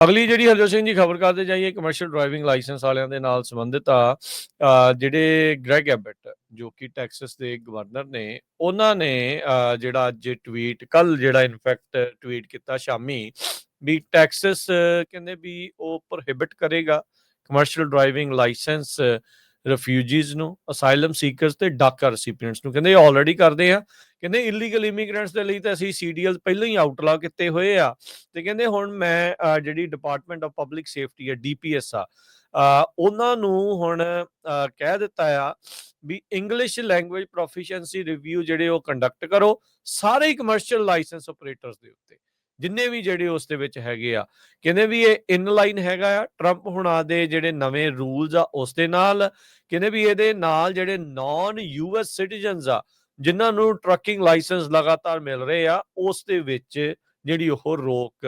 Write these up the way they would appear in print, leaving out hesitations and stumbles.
ਅਗਲੀ ਜਿਹੜੀ ਹਰਜੋਤ ਸਿੰਘ ਜੀ ਖਬਰ ਕਰਦੇ ਜਾਈਏ ਕਮਰਸ਼ੀਅਲ ਡਰਾਈਵਿੰਗ ਲਾਇਸੈਂਸ ਵਾਲਿਆਂ ਦੇ ਨਾਲ ਸੰਬੰਧਿਤ ਆ। ਜਿਹੜੇ ਗ੍ਰੈਗ ਐਬਟ ਜੋ ਕਿ ਟੈਕਸਸ ਦੇ ਗਵਰਨਰ ਨੇ, ਉਹਨਾਂ ਨੇ ਜਿਹੜਾ ਅੱਜ ਟਵੀਟ ਕੱਲ ਜਿਹੜਾ ਇਨਫੈਕਟ ਟਵੀਟ ਕੀਤਾ ਸ਼ਾਮੀ ਵੀ ਟੈਕਸਸ ਕਹਿੰਦੇ ਵੀ ਉਹ ਪ੍ਰੋਹਿਬਿਟ ਕਰੇਗਾ ਕਮਰਸ਼ੀਅਲ ਡਰਾਈਵਿੰਗ ਲਾਇਸੈਂਸ ਰਿਫਿਊਜੀਜ਼ ਨੂੰ, ਅਸਾਈਲਮ ਸੀਕਰਸ ਤੇ ਡਾਕਾ ਰੈਸੀਪੀਐਂਟਸ ਨੂੰ। ਕਹਿੰਦੇ ਆਲਰੇਡੀ ਕਰਦੇ ਆ। ਕਹਿੰਦੇ ਇਲੀਗਲ ਇਮੀਗ੍ਰੈਂਟਸ ਦੇ ਲਈ ਤਾਂ ਅਸੀਂ CDL ਪਹਿਲਾਂ ਹੀ ਆਊਟਲਾ ਕੀਤੇ ਹੋਏ ਆ। ਤੇ ਕਹਿੰਦੇ ਹੁਣ ਮੈਂ ਜਿਹੜੀ ਡਿਪਾਰਟਮੈਂਟ ਆਫ ਪਬਲਿਕ ਸੇਫਟੀ ਆ DPS ਆ, ਉਹਨਾਂ ਨੂੰ ਹੁਣ ਕਹਿ ਦਿੱਤਾ ਆ ਵੀ ਇੰਗਲਿਸ਼ ਲੈਂਗੁਏਜ ਪ੍ਰੋਫੀਸ਼ੀਐਂਸੀ ਰਿਵਿਊ ਜਿਹੜੇ ਉਹ ਕੰਡਕਟ ਕਰੋ ਸਾਰੇ ਹੀ ਕਮਰਸ਼ੀਅਲ ਲਾਇਸੈਂਸ ਆਪਰੇਟਰਸ ਦੇ ਉੱਤੇ, ਜਿੰਨੇ ਵੀ ਜਿਹੜੇ ਉਸ ਦੇ ਵਿੱਚ ਹੈਗੇ ਆ। ਕਹਿੰਦੇ ਵੀ ਇਹ ਇਨਲਾਈਨ ਹੈਗਾ ਆ ਟਰੰਪ ਹੁਣਾਂ ਦੇ ਜਿਹੜੇ ਨਵੇਂ ਰੂਲਸ ਆ ਉਸ ਦੇ ਨਾਲ। ਕਹਿੰਦੇ ਵੀ ਇਹਦੇ ਨਾਲ ਜਿਹੜੇ ਨਾਨ US ਸਿਟੀਜ਼ਨਸ ਆ ਜਿਨ੍ਹਾਂ ਨੂੰ ਟਰੱਕਿੰਗ ਲਾਇਸੈਂਸ ਲਗਾਤਾਰ ਮਿਲ ਰਹੇ ਆ ਉਸ ਦੇ ਵਿੱਚ ਜਿਹੜੀ ਉਹ ਰੋਕ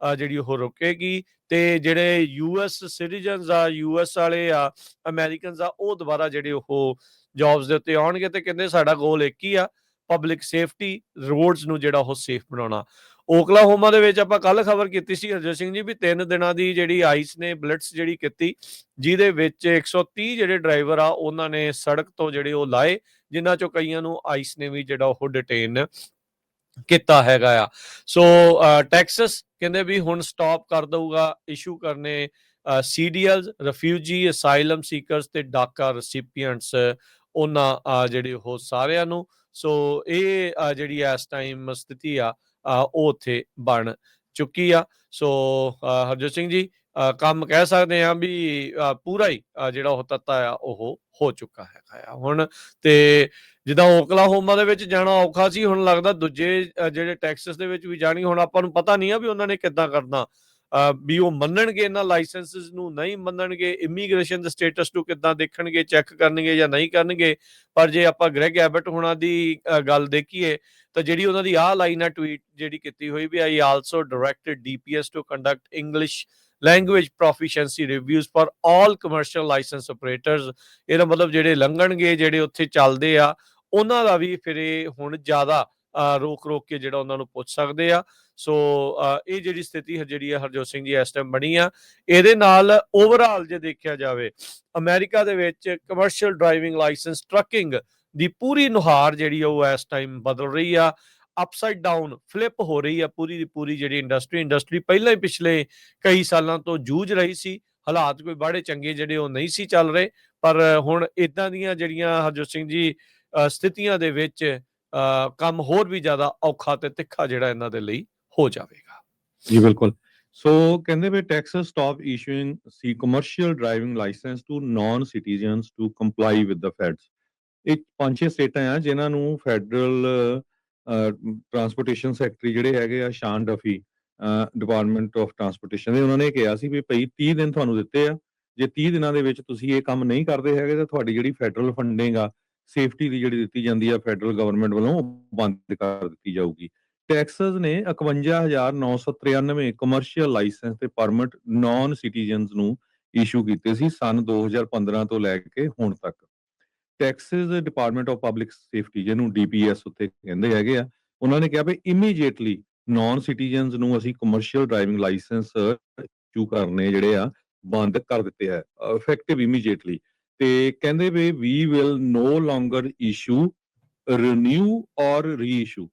ਜਿਹੜੀ ਉਹ ਰੁਕੇਗੀ। ਤੇ ਜਿਹੜੇ US ਸਿਟੀਜ਼ਨਸ ਆ, US ਵਾਲੇ ਆ, ਅਮਰੀਕਨਸ ਆ, ਉਹ ਦੁਬਾਰਾ ਜਿਹੜੇ ਉਹ ਜੌਬਸ ਦੇ ਉੱਤੇ ਆਉਣਗੇ। ਤੇ ਕਹਿੰਦੇ ਸਾਡਾ ਗੋਲ ਇੱਕ ਹੀ ਆ, ਪਬਲਿਕ ਸੇਫਟੀ, ਰੋਡਸ ਨੂੰ ਜਿਹੜਾ ਉਹ ਸੇਫ ਬਣਾਉਣਾ। ਓਕਲਾਹੋਮਾ ਦੇ ਵਿੱਚ ਆਪਾਂ ਕੱਲ ਖਬਰ ਕੀਤੀ ਸੀ ਹਰਜੋਤ ਸਿੰਘ ਜੀ ਵੀ 3 ਦਿਨਾਂ ਦੀ ਜਿਹੜੀ ਆਈਸ ਨੇ ਬਲਿਟਸ ਜਿਹੜੀ ਕੀਤੀ, ਜਿਹਦੇ ਵਿੱਚ 130 ਜਿਹੜੇ ਡਰਾਈਵਰ ਆ ਉਹਨਾਂ ਨੇ ਸੜਕ ਤੋਂ ਜਿਹੜੇ ਉਹ ਲਾਏ, ਜਿਨ੍ਹਾਂ ਚੋਂ ਕਈਆਂ ਨੂੰ ਆਈਸ ਨੇ ਵੀ ਜਿਹੜਾ ਉਹ ਡਿਟੇਨ ਕੀਤਾ ਹੈਗਾ ਆ। ਸੋ ਟੈਕਸਸ ਕਹਿੰਦੇ ਵੀ ਹੁਣ ਸਟਾਪ ਕਰ ਦਊਗਾ ਇਸ਼ੂ ਕਰਨੇ CDLs, ਰਿਫਿਊਜੀ, ਅਸਾਈਲਮ ਸੀਕਰਸ ਤੇ ਡਾਕਾ ਰੈਸੀਪੀਐਂਟਸ, ਉਹਨਾਂ ਜਿਹੜੇ ਉਹ ਸਾਰਿਆਂ ਨੂੰ। ਸੋ ਇਹ ਜਿਹੜੀ ਇਸ ਟਾਈਮ ਸਥਿਤੀ ਆ ਉਹ ਉੱਥੇ ਬਣ ਚੁੱਕੀ ਆ। ਸੋ ਹਰਜੋਤ ਸਿੰਘ ਜੀ ਕੰਮ ਕਹਿ ਸਕਦੇ ਆ ਵੀ ਪੂਰਾ ਹੀ ਜਿਹੜਾ ਉਹ ਤੱਤਾ ਆ ਉਹ ਹੋ ਚੁੱਕਾ ਹੈਗਾ ਆ ਹੁਣ। ਤੇ ਜਿੱਦਾਂ ਓਕਲਾਹੋਮਾ ਦੇ ਵਿੱਚ ਜਾਣਾ ਔਖਾ ਸੀ, ਹੁਣ ਲੱਗਦਾ ਦੂਜੇ ਜਿਹੜੇ ਟੈਕਸਸ ਦੇ ਵਿੱਚ ਵੀ ਜਾਣੀ। ਹੁਣ ਆਪਾਂ ਨੂੰ ਪਤਾ ਨਹੀਂ ਆ ਵੀ ਉਹਨਾਂ ਨੇ ਕਿੱਦਾਂ ਕਰਨਾ, ਵੀ ਉਹ ਮੰਨਣਗੇ ਇਹਨਾਂ ਲਾਇਸੈਂਸਿਸ ਨੂੰ, ਨਹੀਂ ਮੰਨਣਗੇ, ਇਮੀਗ੍ਰੇਸ਼ਨ ਦੇ ਸਟੇਟਸ ਨੂੰ ਕਿੱਦਾਂ ਦੇਖਣਗੇ, ਚੈੱਕ ਕਰਨਗੇ ਜਾਂ ਨਹੀਂ ਕਰਨਗੇ। ਪਰ ਜੇ ਆਪਾਂ ਗ੍ਰੈਗ ਐਬਟ ਹੁਣਾਂ ਦੀ ਗੱਲ ਦੇਖੀਏ ਤਾਂ ਜਿਹੜੀ ਉਹਨਾਂ ਦੀ ਆਹ ਲਾਈਨ ਆ ਟਵੀਟ ਜਿਹੜੀ ਕੀਤੀ ਹੋਈ ਵੀ I also directed DPS to conduct English language proficiency reviews for all commercial licence operators. ਇਹਦਾ ਮਤਲਬ ਜਿਹੜੇ ਲੰਘਣਗੇ, ਜਿਹੜੇ ਉੱਥੇ ਚੱਲਦੇ ਆ, ਉਹਨਾਂ ਦਾ ਵੀ ਫਿਰ ਇਹ ਹੁਣ ਜ਼ਿਆਦਾ ਰੋਕ ਕੇ ਜਿਹੜਾ ਉਹਨਾਂ ਨੂੰ ਪੁੱਛ ਸਕਦੇ ਆ। ਸੋ ਇਹ ਜਿਹੜੀ ਸਥਿਤੀ ਜਿਹੜੀ ਆ ਹਰਜੋਤ ਸਿੰਘ ਜੀ ਇਸ ਟਾਈਮ ਬਣੀ ਆ। ਇਹਦੇ ਨਾਲ ਓਵਰਆਲ ਜੇ ਦੇਖਿਆ ਜਾਵੇ ਅਮਰੀਕਾ ਦੇ ਵਿੱਚ ਕਮਰਸ਼ੀਅਲ ਡਰਾਈਵਿੰਗ ਲਾਇਸੈਂਸ ਟਰੱਕਿੰਗ ਦੀ ਪੂਰੀ ਨੁਹਾਰ ਜਿਹੜੀ ਆ ਉਹ ਇਸ ਟਾਈਮ ਬਦਲ ਰਹੀ ਆ, ਅਪਸਾਈਡ ਡਾਊਨ ਫਲਿਪ ਹੋ ਰਹੀ ਆ ਪੂਰੀ ਦੀ ਪੂਰੀ। ਜਿਹੜੀ ਇੰਡਸਟਰੀ ਪਹਿਲਾਂ ਹੀ ਪਿਛਲੇ ਕਈ ਸਾਲਾਂ ਤੋਂ ਜੂਝ ਰਹੀ ਸੀ, ਹਾਲਾਤ ਕੋਈ ਬੜੇ ਚੰਗੇ ਜਿਹੜੇ ਉਹ ਨਹੀਂ ਸੀ ਚੱਲ ਰਹੇ। ਪਰ ਹੁਣ ਇਦਾਂ ਦੀਆਂ ਜਿਹੜੀਆਂ ਹਰਜੋਤ ਸਿੰਘ ਜੀ ਸਥਿਤੀਆਂ ਦੇ ਵਿੱਚ ਕੰਮ ਹੋਰ ਵੀ ਜ਼ਿਆਦਾ ਔਖਾ ਤੇ ਤਿੱਖਾ ਜਿਹੜਾ ਇਹਨਾਂ ਦੇ ਲਈ ਹੋ ਜਾਵੇਗਾ। ਜੀ ਬਿਲਕੁਲ। ਸੋ ਕਹਿੰਦੇ ਵੀ ਟੈਕਸਸ ਸਟਾਪ ਇਸ਼ੂਇੰਗ ਸੀ commercial driving licence to non citizens to comply with the feds. ਇਹ 5-6 ਸਟੇਟਾਂ ਆ ਜਿਨ੍ਹਾਂ ਨੂੰ ਫੈਡਰਲ ਟਰਾਂਸਪੋਰਟੇਸ਼ਨ ਸੈਕਟਰੀ ਜਿਹੜੇ ਹੈਗੇ ਆ ਸ਼ਾਨ ਡਫੀ, ਡਿਪਾਰਟਮੈਂਟ ਆਫ ਟਰਾਂਸਪੋਰਟੇਸ਼ਨ ਦੇ, ਉਹਨਾਂ ਨੇ ਕਿਹਾ ਸੀ ਵੀ ਭਈ 30 ਦਿਨ ਤੁਹਾਨੂੰ ਦਿੱਤੇ ਆ, ਜੇ 30 ਦਿਨਾਂ ਦੇ ਵਿੱਚ ਤੁਸੀਂ ਇਹ ਕੰਮ ਨਹੀਂ ਕਰਦੇ ਹੈਗੇ ਤਾਂ ਤੁਹਾਡੀ ਜਿਹੜੀ ਫੈਡਰਲ ਫੰਡਿੰਗ ਆ ਸੇਫਟੀ ਦੀ ਜਿਹੜੀ ਦਿੱਤੀ ਜਾਂਦੀ ਆ ਫੈਡਰਲ ਗਵਰਨਮੈਂਟ ਵੱਲੋਂ ਬੰਦ ਕਰ ਦਿੱਤੀ ਜਾਊਗੀ। ਟੈਕਸਸ ਨੇ 51,993 ਕਮਰਸ਼ੀਅਲ ਲਾਇਸੈਂਸ ਤੇ ਪਰਮਿਟ ਨਾਨ ਸਿਟੀਜ਼ਨਸ ਨੂੰ ਇਸ਼ੂ ਕੀਤੇ ਸੀ ਸਨ 2015 ਤੋਂ ਲੈ ਕੇ ਹੁਣ ਤੱਕ। Texas department of public safety ਜਿਹਨੂੰ DPS ਉੱਤੇ ਕਹਿੰਦੇ ਹੈਗੇ ਆ, ਉਹਨਾਂ ਨੇ ਕਿਹਾ ਵੀ ਇਮੀਡੀਏਟਲੀ ਨਾਨ ਸਿਟੀਜ਼ਨਸ ਨੂੰ ਅਸੀਂ ਕਮਰਸ਼ੀਅਲ ਡਰਾਈਵਿੰਗ ਲਾਇਸੈਂਸ ਇਸ਼ੂ ਕਰਨੇ ਜਿਹੜੇ ਆ ਬੰਦ ਕਰ ਦਿੱਤੇ ਹੈ, ਇਫੈਕਟਿਵ ਇਮੀਡੀਏਟਲੀ। ਤੇ ਕਹਿੰਦੇ we will no longer issue renew or reissue.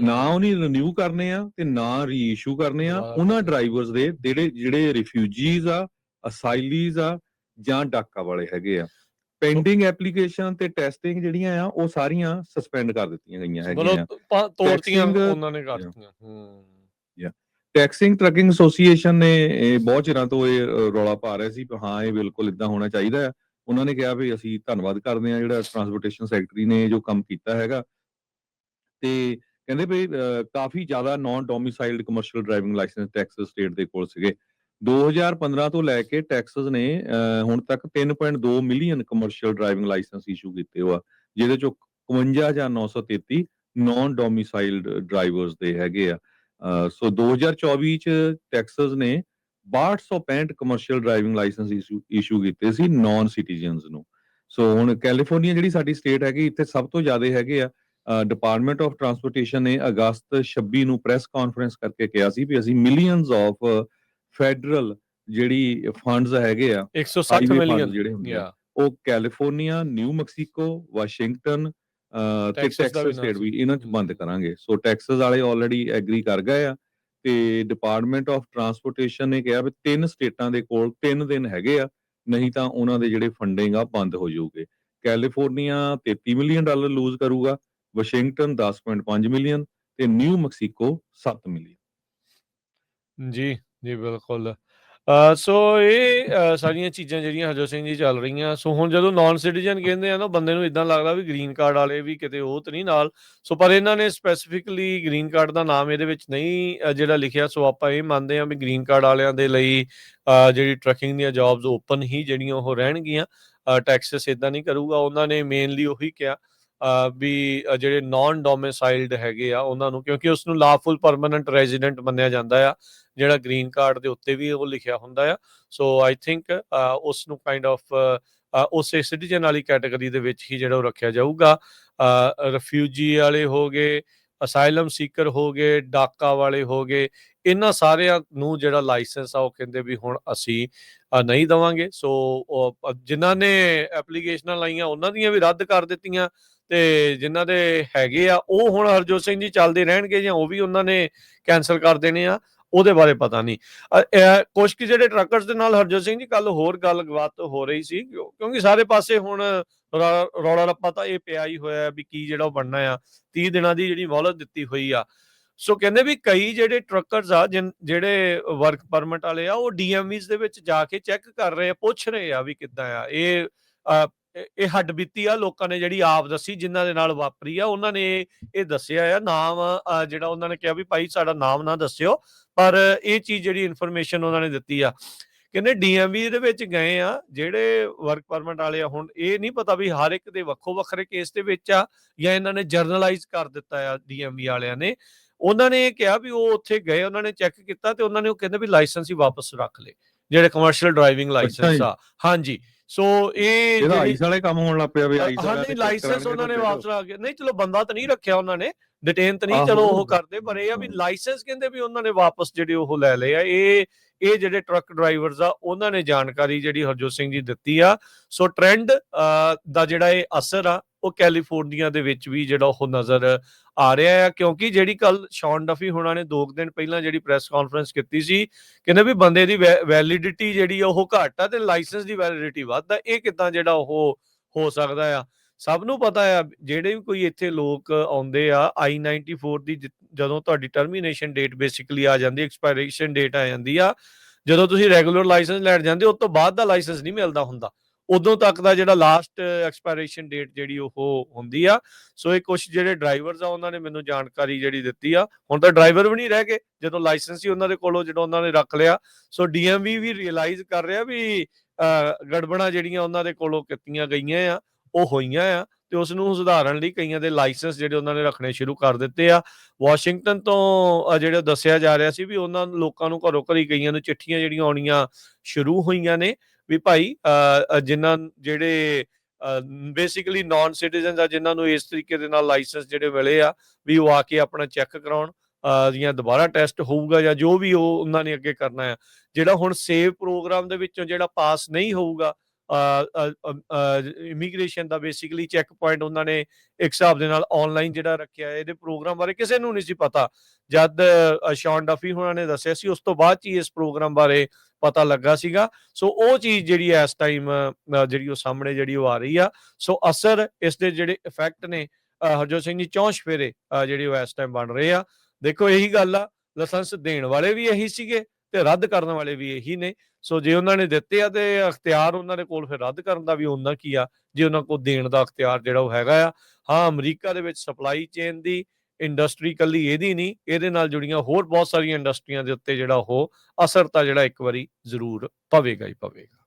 ਨਾ ਉਹਨੇ ਰਿਨਿਊ ਕਰਨੇ ਆ ਤੇ ਨਾ ਰੀਇਸ਼ੂ ਕਰਨੇ ਆ ਉਹਨਾਂ ਡਰਾਈਵਰਸ ਦੇ ਜਿਹੜੇ ਰਿਫਿਊਜੀਜ਼ ਆ, ਅਸਾਈਲੀਜ਼ ਆ ਜਾਂ ਡਾਕਾ ਵਾਲੇ ਹੈਗੇ ਆ। ਪੈਂਡਿੰਗ ਐਪਲੀਕੇਸ਼ਨ ਤੇ ਟੈਸਟਿੰਗ ਜਿਹੜੀਆਂ ਆ ਉਹ ਸਾਰੀਆਂ ਸਸਪੈਂਡ ਕਰ ਦਿੱਤੀਆਂ ਗਈਆਂ ਹੈਗੀਆਂ, ਤੋੜਤੀਆਂ ਉਹਨਾਂ ਨੇ ਕਰਤੀਆਂ। ਟੈਕਸਿੰਗ ਟਰੱਕਿੰਗ ਐਸੋਸੀਏਸ਼ਨ ਨੇ ਬਹੁਤ ਚਿਰਾਂ ਤੋਂ ਇਹ ਰੌਲਾ ਪਾ ਰਿਹਾ ਸੀ ਕਿ ਹਾਂ ਇਹ ਬਿਲਕੁਲ ਇਦਾਂ ਹੋਣਾ ਚਾਹੀਦਾ ਹੈ। ਉਹਨਾਂ ਨੇ ਕਿਹਾ ਵੀ ਅਸੀਂ ਧੰਨਵਾਦ ਕਰਦੇ ਹਾਂ ਜਿਹੜਾ ਟਰਾਂਸਪੋਰਟੇਸ਼ਨ ਸੈਕਟਰੀ ਨੇ ਜੋ ਕੰਮ ਕੀਤਾ ਹੈਗਾ। ਤੇ ਕਹਿੰਦੇ ਵੀ ਕਾਫੀ ਜ਼ਿਆਦਾ non domiciled commercial driving licence Texas state ਦੇ ਕੋਲ ਸੀਗੇ। 2015 ਤੋਂ ਲੈ ਕੇ ਟੈਕਸਸ ਨੇ ਹੁਣ ਤੱਕ 3.2 million commercial driving licence issue ਕੀਤੇ ਹੋਆ, ਜਿਹਦੇ ਚੋਂ 51,933 ਨਾਨ ਡੋਮਿਸਾਈਲਡ ਡਰਾਈਵਰਸ ਦੇ ਹੈਗੇ ਆ। ਸੋ 2024 ਚ ਟੈਕਸਸ ਨੇ 6265 ਕਮਰਸ਼ੀਅਲ ਡਰਾਈਵਿੰਗ ਲਾਇਸੈਂਸ ਇਸ਼ੂ ਕੀਤੇ ਸੀ ਨਾਨ ਸਿਟੀਜ਼ਨਸ ਨੂੰ। ਸੋ ਹੁਣ ਕੈਲੀਫੋਰਨੀਆ ਜਿਹੜੀ ਸਾਡੀ ਸਟੇਟ ਹੈਗੀ ਇੱਥੇ ਸਭ ਤੋਂ ਜ਼ਿਆਦਾ ਹੈਗੇ ਆ। ਡਿਪਾਰਟਮੈਂਟ ਆਫ ਟਰਾਂਸਪੋਰਟੇਸ਼ਨ ਨੇ ਅਗਸਤ 26 ਨੂੰ ਪ੍ਰੈਸ ਕਾਨਫਰੰਸ ਕਰਕੇ ਕਿਹਾ ਸੀ ਵੀ ਅਸੀਂ ਮਿਲੀਅਨਸ ਆਫ ਫੈਡਰਲ ਜਿਹੜੀ ਫੰਡਸ ਹੈਗੇ ਆ, 160 ਹਾਈਵੇ ਫੰਡਸ ਮਿਲੀਅਨ ਜਿਹੜੇ ਹੁੰਦੇ ਆ, ਯਾ ਉਹ ਕੈਲੀਫੋਰਨੀਆ, ਨਿਊ ਮੈਕਸੀਕੋ, ਵਾਸ਼ਿੰਗਟਨ ਤੇ ਟੈਕਸਸ ਦਾ ਵੀ ਟੈਕਸਸ ਨਾਲ ਸਟੇਟ ਸੀ। ਵੀ ਇਹਨਾਂ 'ਚ ਬੰਦ ਕਰਾਂਗੇ। ਸੋ ਟੈਕਸਸ ਵਾਲੇ ਆਲਰੇਡੀ ਐਗਰੀ ਕਰ ਗਏ ਆ ਤੇ ਡਿਪਾਰਟਮੈਂਟ ਆਫ ਟਰਾਂਸਪੋਰਟੇਸ਼ਨ ਨੇ ਕਿਹਾ ਵੀ 3 ਸਟੇਟਾਂ ਦੇ ਕੋਲ 3 ਦਿਨ ਹੈਗੇ ਆ, ਨਹੀਂ ਤਾਂ ਉਹਨਾਂ ਦੇ ਜਿਹੜੇ ਫੰਡਿੰਗ ਆ ਬੰਦ ਹੋ ਜਾਊਗੇ। ਕੈਲੀਫੋਰਨੀਆ $33 ਮਿਲੀਅਨ ਲੂਜ਼ ਕਰੂਗਾ, ਵਾਸ਼ਿੰਗਟਨ 10.5 ਮਿਲੀਅਨ ਤੇ ਨਿਊ ਮੈਕਸੀਕੋ 7 ਮਿਲੀਅਨ। ਜੀ, ਜੀ ਬਿਲਕੁਲ। ਸੋ ਇਹ ਸਾਰੀਆਂ ਚੀਜ਼ਾਂ ਜਿਹੜੀਆਂ ਹਰਜੋਤ ਸਿੰਘ ਜੀ ਚੱਲ ਰਹੀਆਂ। ਸੋ ਹੁਣ ਜਦੋਂ ਨੋਨ ਸਿਟੀਜ਼ਨ ਕਹਿੰਦੇ ਆ ਨਾ, ਬੰਦੇ ਨੂੰ ਇਦਾਂ ਲੱਗਦਾ ਵੀ ਗ੍ਰੀਨ ਕਾਰਡ ਵਾਲੇ ਵੀ ਕਿਤੇ ਉਹ ਤਾਂ ਨਹੀਂ ਨਾਲ। ਸੋ ਪਰ ਇਹਨਾਂ ਨੇ ਸਪੈਸੀਫਿਕਲੀ ਗ੍ਰੀਨ ਕਾਰਡ ਦਾ ਨਾਮ ਇਹਦੇ ਵਿੱਚ ਨਹੀਂ ਜਿਹੜਾ ਲਿਖਿਆ। ਸੋ ਆਪਾਂ ਇਹ ਮੰਨਦੇ ਹਾਂ ਵੀ ਗ੍ਰੀਨ ਕਾਰਡ ਵਾਲਿਆਂ ਦੇ ਲਈ ਜਿਹੜੀ ਟਰੱਕਿੰਗ ਦੀਆਂ ਜੌਬਸ ਓਪਨ ਹੀ ਜਿਹੜੀਆਂ ਉਹ ਰਹਿਣਗੀਆਂ। ਟੈਕਸਸ ਇਦਾਂ ਨਹੀਂ ਕਰੂਗਾ। ਉਹਨਾਂ ਨੇ ਮੇਨਲੀ ਉਹੀ ਕਿਹਾ ਵੀ ਜਿਹੜੇ ਨਾਨ ਡੋਮਿਸਾਈਲਡ ਹੈਗੇ ਆ ਉਹਨਾਂ ਨੂੰ, ਕਿਉਂਕਿ ਉਸਨੂੰ ਲਾਫੁਲ ਪਰਮਾਨੈਂਟ ਰੈਜ਼ੀਡੈਂਟ ਮੰਨਿਆ ਜਾਂਦਾ ਆ, ਜਿਹੜਾ ਗ੍ਰੀਨ ਕਾਰਡ ਦੇ ਉੱਤੇ ਵੀ ਉਹ ਲਿਖਿਆ ਹੁੰਦਾ ਆ। ਸੋ ਆਈ ਥਿੰਕ ਉਸ ਨੂੰ ਕਾਈਂਡ ਆਫ ਉਸੇ ਸਿਟੀਜ਼ਨ ਵਾਲੀ ਕੈਟਾਗਰੀ ਦੇ ਵਿੱਚ ਹੀ ਜਿਹੜਾ ਉਹ ਰੱਖਿਆ ਜਾਊਗਾ। ਰਿਫਿਊਜੀ ਵਾਲੇ ਹੋ ਗਏ, ਅਸਾਈਲਮ ਸੀਕਰ ਹੋ ਗਏ, ਡਾਕਾ ਵਾਲੇ ਹੋ ਗਏ, ਇਹਨਾਂ ਸਾਰਿਆਂ ਨੂੰ ਜਿਹੜਾ ਲਾਇਸੈਂਸ ਆ ਉਹ ਕਹਿੰਦੇ ਵੀ ਹੁਣ ਅਸੀਂ ਨਹੀਂ ਦੇਵਾਂਗੇ। ਸੋ ਜਿਨ੍ਹਾਂ ਨੇ ਐਪਲੀਕੇਸ਼ਨਾਂ ਲਾਈਆਂ ਉਹਨਾਂ ਦੀਆਂ ਵੀ ਰੱਦ ਕਰ ਦਿੱਤੀਆਂ, ਤੇ ਜਿਨ੍ਹਾਂ ਦੇ ਹੈਗੇ ਆ ਉਹ ਹੁਣ ਹਰਜੋਤ ਸਿੰਘ ਜੀ ਚੱਲਦੇ ਰਹਿਣਗੇ ਜਾਂ ਉਹ ਵੀ ਉਹਨਾਂ ਨੇ ਕੈਂਸਲ ਕਰ ਦੇਣੇ ਆ, ਉਹਦੇ ਬਾਰੇ ਪਤਾ ਨਹੀਂ। ਕੁਛ ਕਿ ਜਿਹੜੇ ਟਰੱਕਰਸ ਦੇ ਨਾਲ ਹਰਜੋਤ ਸਿੰਘ ਜੀ ਕੱਲ ਹੋਰ ਗੱਲਬਾਤ ਹੋ ਰਹੀ ਸੀ, ਕਿਉਂਕਿ ਸਾਰੇ ਪਾਸੇ ਹੁਣ ਰੌਲਾ ਰੱਪਾ ਤਾਂ ਇਹ ਪਿਆ ਹੀ ਹੋਇਆ ਵੀ ਕੀ ਜਿਹੜਾ ਉਹ ਬਣਨਾ ਆ। 30 ਦਿਨਾਂ ਦੀ ਜਿਹੜੀ ਮੌਹਲਤ ਦਿੱਤੀ ਹੋਈ ਆ। ਸੋ ਕਹਿੰਦੇ ਵੀ ਕਈ ਜਿਹੜੇ ਟਰੱਕਰਸ ਆ ਜਿਹੜੇ ਵਰਕ ਪਰਮਿਟ ਵਾਲੇ ਆ, ਉਹ ਡੀਐਮਵੀਜ਼ ਦੇ ਵਿੱਚ ਜਾ ਕੇ ਚੈੱਕ ਕਰ ਰਹੇ ਆ, ਪੁੱਛ ਰਹੇ ਆ ਵੀ ਕਿੱਦਾਂ ਆ ਇਹ ਹੱਡਬੀਤੀ ਆ ਲੋਕਾਂ ਨੇ ਜਿਹੜੀ ਆਪ ਦੱਸੀ, ਜਿਨ੍ਹਾਂ ਦੇ ਨਾਲ ਵਾਪਰੀ ਆ। ਉਹਨਾਂ ਨੇ ਇਹ ਦੱਸਿਆ ਆ ਨਾਮ ਜਿਹੜਾ ਉਹਨਾਂ ਨੇ ਕਿਹਾ ਵੀ ਭਾਈ ਸਾਡਾ ਨਾਮ ਨਾ ਦੱਸਿਓ, ਪਰ ਇਹ ਚੀਜ਼ ਜਿਹੜੀ ਇਨਫੋਰਮੇਸ਼ਨ ਉਹਨਾਂ ਨੇ ਦਿੱਤੀ ਆ। ਕਹਿੰਦੇ ਡੀਐਮਵੀ ਦੇ ਵਿੱਚ ਗਏ ਆ ਜਿਹੜੇ ਵਰਕ ਪਰਮਿਟ ਵਾਲੇ ਆ। ਹੁਣ ਇਹ ਨਹੀਂ ਪਤਾ ਵੀ ਹਰ ਇੱਕ ਦੇ ਵੱਖੋ ਵੱਖਰੇ ਕੇਸ ਦੇ ਵਿੱਚ ਆ ਜਾਂ ਇਹਨਾਂ ਨੇ ਜਰਨਲਾਈਜ਼ ਕਰ ਦਿੱਤਾ ਆ ਡੀਐਮਵੀ ਵਾਲਿਆਂ ਨੇ। ਉਹਨਾਂ ਨੇ ਇਹ ਕਿਹਾ ਵੀ ਉਹ ਉੱਥੇ ਗਏ, ਉਹਨਾਂ ਨੇ ਚੈੱਕ ਕੀਤਾ ਤੇ ਉਹਨਾਂ ਨੇ ਉਹ ਕਹਿੰਦੇ ਵੀ ਲਾਇਸੈਂਸ ਹੀ ਵਾਪਸ ਰੱਖ ਲਏ, ਜਿਹੜੇ ਕਮਰਸ਼ੀਅਲ ਡਰਾਈਵਿੰਗ ਅੱਛਾ ਲਾਇਸੈਂਸ ਜੀ, ਆ। ਹਾਂਜੀ, ਸੋ ਇਹ ਇਹਦਾ ਜਿਹੜੀ ਆਈਸ ਵਾਲੇ ਕੰਮ ਹੋਣ ਲੱਗ ਪਿਆ ਵੀ ਆਈਸ ਹਾਂ ਵਾਲਿਆਂ ਨਹੀਂ, ਨੇ ਚੈੱਕ ਲਾਇਸੈਂਸ ਕਰਾਣਗੇ ਉਹਨਾਂ ਨੇ ਤੁਹਾਡੇ ਵਾਪਸ ਤੋਂ। ਆ ਗਿਆ। ਨਹੀਂ ਚਲੋ ਬੰਦਾ ਤਾਂ ਨਹੀਂ ਰੱਖਿਆ ਉਹਨਾਂ ਨੇ, ਡਿਟੇਨ ਤਾਂ ਨਹੀਂ ਚਲੋ ਉਹ ਕਰਦੇ, ਪਰ ਇਹ ਆ ਵੀ ਲਾਇਸੈਂਸ ਕਹਿੰਦੇ ਵੀ ਉਹਨਾਂ ਨੇ ਵਾਪਸ ਜਿਹੜੇ ਉਹ ਲੈ ਲਏ ਆ। ਇਹ ਜਿਹੜੇ ਟਰੱਕ ਡਰਾਈਵਰਸ ਆ ਉਹਨਾਂ ਨੇ ਜਾਣਕਾਰੀ ਜਿਹੜੀ ਹਰਜੋਤ ਸਿੰਘ ਜੀ ਦਿੱਤੀ ਆ। ਸੋ ਟ੍ਰੈਂਡ ਦਾ ਜਿਹੜਾ ਇਹ ਅਸਰ ਆ ਉਹ ਕੈਲੀਫੋਰਨੀਆ ਦੇ ਵਿੱਚ ਵੀ ਜਿਹੜਾ ਉਹ ਨਜ਼ਰ ਆ ਰਿਹਾ ਆ, ਕਿਉਂਕਿ ਜਿਹੜੀ ਕੱਲ ਸ਼ੌਨ ਡਫੀ ਹੋਣਾ ਨੇ 2 ਦਿਨ ਪਹਿਲਾਂ ਜਿਹੜੀ ਪ੍ਰੈਸ ਕਾਨਫਰੰਸ ਕੀਤੀ ਸੀ, ਕਹਿੰਦੇ ਵੀ ਬੰਦੇ ਦੀ ਵੈਲਿਡਿਟੀ ਜਿਹੜੀ ਆ ਉਹ ਘੱਟ ਆ ਤੇ ਲਾਇਸੈਂਸ ਦੀ ਵੈਲਿਡਿਟੀ ਵੱਧ ਆ। ਇਹ ਕਿੱਦਾਂ ਜਿਹੜਾ ਉਹ ਹੋ ਸਕਦਾ ਆ? ਸਭ ਨੂੰ ਪਤਾ ਆ ਜਿਹੜੇ ਵੀ ਕੋਈ ਇੱਥੇ ਲੋਕ ਆਉਂਦੇ ਆ, I-94 ਦੀ ਜਦੋਂ ਤੁਹਾਡੀ ਟਰਮੀਨੇਸ਼ਨ ਡੇਟ ਬੇਸਿਕਲੀ ਆ ਜਾਂਦੀ, ਐਕਸਪਾਇਰੇਸ਼ਨ ਡੇਟ ਆ ਜਾਂਦੀ ਆ, ਜਦੋਂ ਤੁਸੀਂ ਰੈਗੂਲਰ ਲਾਇਸੈਂਸ ਲੈਣ ਜਾਂਦੇ ਉਸ ਤੋਂ ਬਾਅਦ ਦਾ ਲਾਇਸੈਂਸ ਨਹੀਂ ਮਿਲਦਾ ਹੁੰਦਾ। ਉਦੋਂ ਤੱਕ ਦਾ ਜਿਹੜਾ ਲਾਸਟ ਐਕਸਪਾਇਰੇਸ਼ਨ ਡੇਟ ਜਿਹੜੀ ਉਹ ਹੁੰਦੀ ਆ। ਸੋ ਇਹ ਕੁਝ ਜਿਹੜੇ ਡਰਾਈਵਰਸ ਆ ਉਹਨਾਂ ਨੇ ਮੈਨੂੰ ਜਾਣਕਾਰੀ ਜਿਹੜੀ ਦਿੱਤੀ ਆ। ਹੁਣ ਤਾਂ ਡਰਾਈਵਰ ਵੀ ਨਹੀਂ ਰਹਿ ਗਏ ਜਦੋਂ ਲਾਇਸੈਂਸ ਹੀ ਉਹਨਾਂ ਦੇ ਕੋਲੋਂ ਜਿਹੜਾ ਉਹਨਾਂ ਨੇ ਰੱਖ ਲਿਆ। ਸੋ ਡੀਐਮਵੀ ਵੀ ਰਿਅਲਾਈਜ਼ ਕਰ ਰਿਹਾ ਵੀ ਗੜਬੜਾਂ ਜਿਹੜੀਆਂ ਉਹਨਾਂ ਦੇ ਕੋਲੋਂ ਕੀਤੀਆਂ ਗਈਆਂ ਆ ਉਹ ਹੋਈਆਂ ਆ, ਤੇ ਉਸ ਨੂੰ ਸੁਧਾਰਨ ਲਈ ਕਈਆਂ ਦੇ ਲਾਇਸੈਂਸ ਜਿਹੜੇ ਉਹਨਾਂ ਨੇ ਰੱਖਣੇ ਸ਼ੁਰੂ ਕਰ ਦਿੱਤੇ ਆ। ਵਾਸ਼ਿੰਗਟਨ ਤੋਂ ਜਿਹੜਾ ਦੱਸਿਆ ਜਾ ਰਿਹਾ ਸੀ ਵੀ ਉਹਨਾਂ ਲੋਕਾਂ ਨੂੰ ਘਰੋਂ ਘਰੀ ਕਈਆਂ ਨੂੰ ਚਿੱਠੀਆਂ ਜਿਹੜੀਆਂ ਆਉਣੀਆਂ ਸ਼ੁਰੂ ਹੋਈਆਂ ਨੇ ਵੀ ਭਾਈ ਜਿਨ੍ਹਾਂ ਜਿਹੜੇ ਬੇਸਿਕਲੀ ਨਾਨ ਸਿਟੀਜ਼ਨਸ ਆ, ਜਿਨ੍ਹਾਂ ਨੂੰ ਇਸ ਤਰੀਕੇ ਦੇ ਨਾਲ ਲਾਇਸੈਂਸ ਜਿਹੜੇ ਮਿਲੇ ਆ, ਵੀ ਉਹ ਆ ਕੇ ਆਪਣਾ ਚੈੱਕ ਕਰਾਉਣ ਜਾਂ ਦੁਬਾਰਾ ਟੈਸਟ ਹੋਊਗਾ ਜਾਂ ਜੋ ਵੀ ਉਹ ਉਹਨਾਂ ਨੇ ਅੱਗੇ ਕਰਨਾ ਆ। ਜਿਹੜਾ ਹੁਣ ਸੇਵ ਪ੍ਰੋਗਰਾਮ ਦੇ ਵਿੱਚੋਂ ਜਿਹੜਾ ਪਾਸ ਨਹੀਂ ਹੋਊਗਾ ਇਮੀਗ੍ਰੇਸ਼ਨ ਦਾ, ਬੇਸਿਕਲੀ ਚੈੱਕ ਪੁਆਇੰਟ ਉਹਨਾਂ ਨੇ ਇੱਕ ਹਿਸਾਬ ਦੇ ਨਾਲ ਆਨਲਾਈਨ ਜਿਹੜਾ ਰੱਖਿਆ। ਇਹਦੇ ਪ੍ਰੋਗਰਾਮ ਬਾਰੇ ਕਿਸੇ ਨੂੰ ਨਹੀਂ ਸੀ ਪਤਾ। ਜਦ ਸ਼ੌਨ ਡਫੀ ਹੋਣਾ ਨੇ ਦੱਸਿਆ ਸੀ, ਉਸ ਤੋਂ ਬਾਅਦ ਚ ਹੀ ਇਸ ਪ੍ਰੋਗਰਾਮ ਬਾਰੇ ਪਤਾ ਲੱਗਾ ਸੀਗਾ। ਸੋ ਉਹ ਚੀਜ਼ ਜਿਹੜੀ ਇਸ ਟਾਈਮ ਜਿਹੜੀ ਉਹ ਸਾਹਮਣੇ ਜਿਹੜੀ ਉਹ ਆ ਰਹੀ ਆ। ਸੋ ਅਸਰ ਇਸ ਦੇ ਜਿਹੜੇ ਇਫੈਕਟ ਨੇ ਹਰਜੋਤ ਸਿੰਘ ਜੀ 64 ਫੇਰੇ ਜਿਹੜੇ ਉਹ ਇਸ ਟਾਈਮ ਬਣ ਰਹੇ ਆ। ਦੇਖੋ ਇਹੀ ਗੱਲ ਆ, ਲਾਇਸੈਂਸ ਦੇਣ ਵਾਲੇ ਵੀ ਇਹੀ ਸੀਗੇ ਤੇ ਰੱਦ ਕਰਨ ਵਾਲੇ ਵੀ ਇਹੀ ਨੇ। ਸੋ ਜੇ ਉਹਨਾਂ ਨੇ ਦਿੱਤੇ ਆ ਤੇ ਅਖਤਿਆਰ ਉਹਨਾਂ ਦੇ ਕੋਲ ਫਿਰ ਰੱਦ ਕਰਨ ਦਾ ਵੀ ਉਹਨਾਂ ਕੀ ਆ, ਜੇ ਉਹਨਾਂ ਕੋਲ ਦੇਣ ਦਾ ਅਖਤਿਆਰ ਜਿਹੜਾ ਉਹ ਹੈਗਾ ਆ। ਹਾਂ, ਅਮਰੀਕਾ ਦੇ ਵਿੱਚ ਸਪਲਾਈ ਚੇਨ ਦੀ ਇੰਡਸਟਰੀ ਕੱਲੀ ਇਹਦੀ ਨਹੀਂ, ਇਹਦੇ ਨਾਲ ਜੁੜੀਆਂ ਹੋਰ ਬਹੁਤ ਸਾਰੀਆਂ ਇੰਡਸਟਰੀਆਂ ਦੇ ਉੱਤੇ ਜਿਹੜਾ ਉਹ ਅਸਰ ਤਾਂ ਜਿਹੜਾ ਇੱਕ ਵਾਰੀ ਜ਼ਰੂਰ ਪਵੇਗਾ ਹੀ ਪਵੇਗਾ।